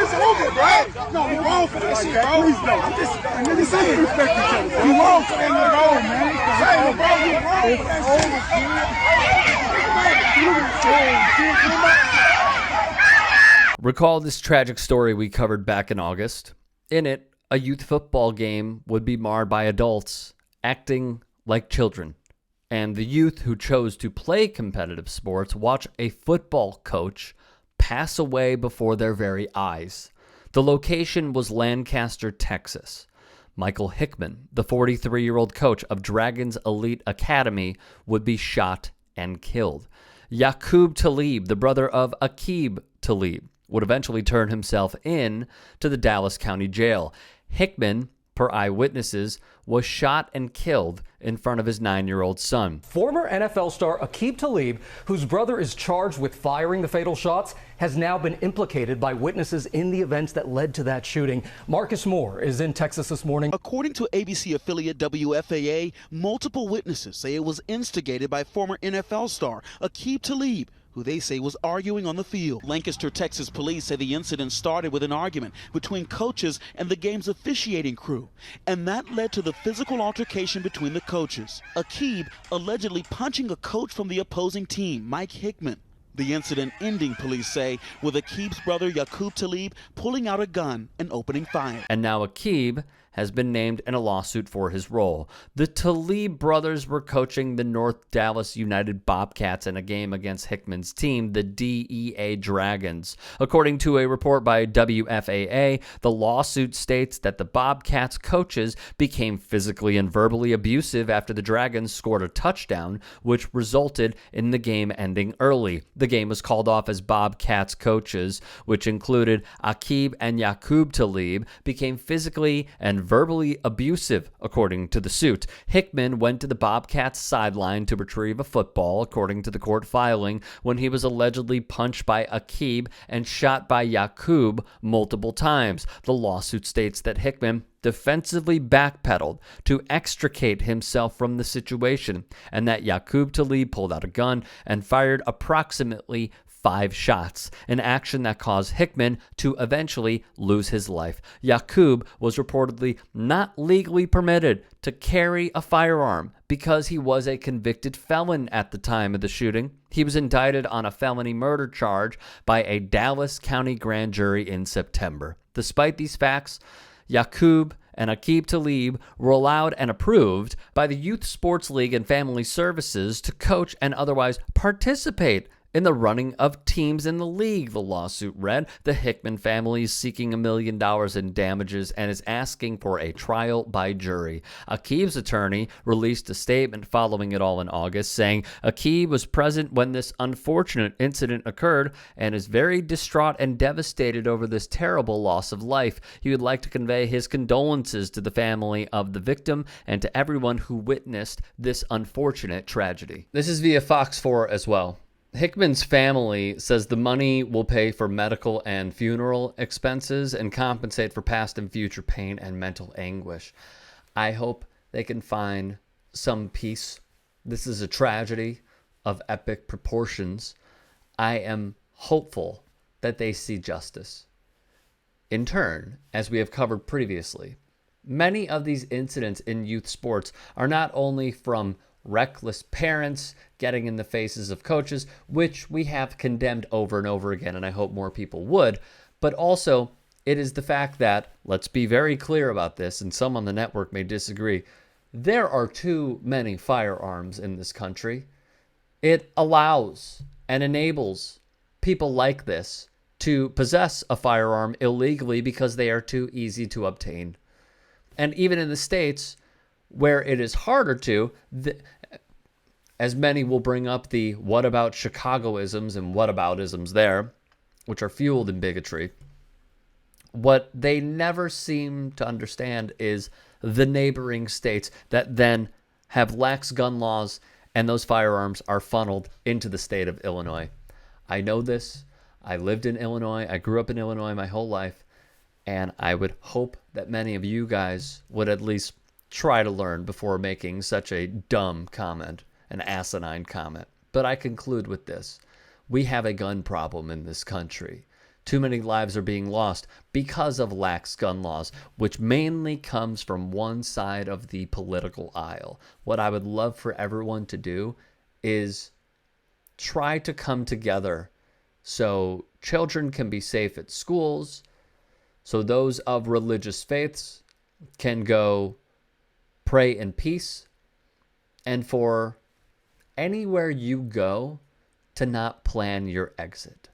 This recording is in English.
It's over, bro. No, you wrong for that shit, bro. Please don't. I'm just, nigga, say it. Respect each other. You wrong for that, bro, man. Say it, bro. You wrong for that shit. Recall this tragic story we covered back in August. In it, a youth football game would be marred by adults acting like children. And the youth who chose to play competitive sports watch a football coach pass away before their very eyes. The location was Lancaster, Texas. Michael Hickman, the 43-year-old coach of Dragons Elite Academy, would be shot and killed. Yaqub Talib, the brother of Aqib Talib, would eventually turn himself in to the Dallas County Jail. Hickman, per eyewitnesses, was shot and killed in front of his 9-year-old son. Former NFL star Aqib Talib, whose brother is charged with firing the fatal shots, has now been implicated by witnesses in the events that led to that shooting. Marcus Moore is in Texas this morning. According to ABC affiliate WFAA, multiple witnesses say it was instigated by former NFL star Aqib Talib, who they say was arguing on the field. Lancaster, Texas police say the incident started with an argument between coaches and the game's officiating crew, and that led to the physical altercation between the coaches. Aqib allegedly punching a coach from the opposing team, Mike Hickman. The incident ending, police say, with Aqib's brother Yaqub Talib pulling out a gun and opening fire. And now Aqib has been named in a lawsuit for his role. The Talib brothers were coaching the North Dallas United Bobcats in a game against Hickman's team, the DEA Dragons. According to a report by WFAA, the lawsuit states that the Bobcats coaches became physically and verbally abusive after the Dragons scored a touchdown, which resulted in the game ending early. The game was called off as Bobcats coaches, which included Aqib and Yaqub Talib, became physically and verbally abusive, according to the suit. Hickman went to the Bobcats sideline to retrieve a football, according to the court filing, when he was allegedly punched by Aqib and shot by Yaqub multiple times. The lawsuit states that Hickman defensively backpedaled to extricate himself from the situation, and that Yaqub Talib pulled out a gun and fired approximately 5 shots, an action that caused Hickman to eventually lose his life. Yaqub was reportedly not legally permitted to carry a firearm because he was a convicted felon at the time of the shooting. He was indicted on a felony murder charge by a Dallas County grand jury in September. Despite these facts, Yaqub and Aqib Talib were allowed and approved by the Youth Sports League and Family Services to coach and otherwise participate in the running of teams in the league, the lawsuit read. The Hickman family is seeking $1 million in damages and is asking for a trial by jury. Aqib's attorney released a statement following it all in August, saying Aqib was present when this unfortunate incident occurred and is very distraught and devastated over this terrible loss of life. He would like to convey his condolences to the family of the victim and to everyone who witnessed this unfortunate tragedy. This is via Fox 4 as well. Hickman's family says the money will pay for medical and funeral expenses and compensate for past and future pain and mental anguish. I hope they can find some peace. This is a tragedy of epic proportions. I am hopeful that they see justice. In turn, as we have covered previously, many of these incidents in youth sports are not only from reckless parents getting in the faces of coaches, which we have condemned over and over again, and I hope more people would, but also it is the fact that, let's be very clear about this, and some on the network may disagree, there are too many firearms in this country. It allows and enables people like this to possess a firearm illegally because they are too easy to obtain. And even in the states where it is harder to, as many will bring up the what about Chicagoisms and whataboutisms there, which are fueled in bigotry, what they never seem to understand is the neighboring states that then have lax gun laws, and those firearms are funneled into the state of Illinois. I know this. I lived in Illinois. I grew up in Illinois my whole life. And I would hope that many of you guys would at least try to learn before making such a dumb comment, an asinine comment. But I conclude with this. We have a gun problem in this country. Too many lives are being lost because of lax gun laws, which mainly comes from one side of the political aisle. What I would love for everyone to do is try to come together so children can be safe at schools, so those of religious faiths can go pray in peace, and for anywhere you go to not plan your exit.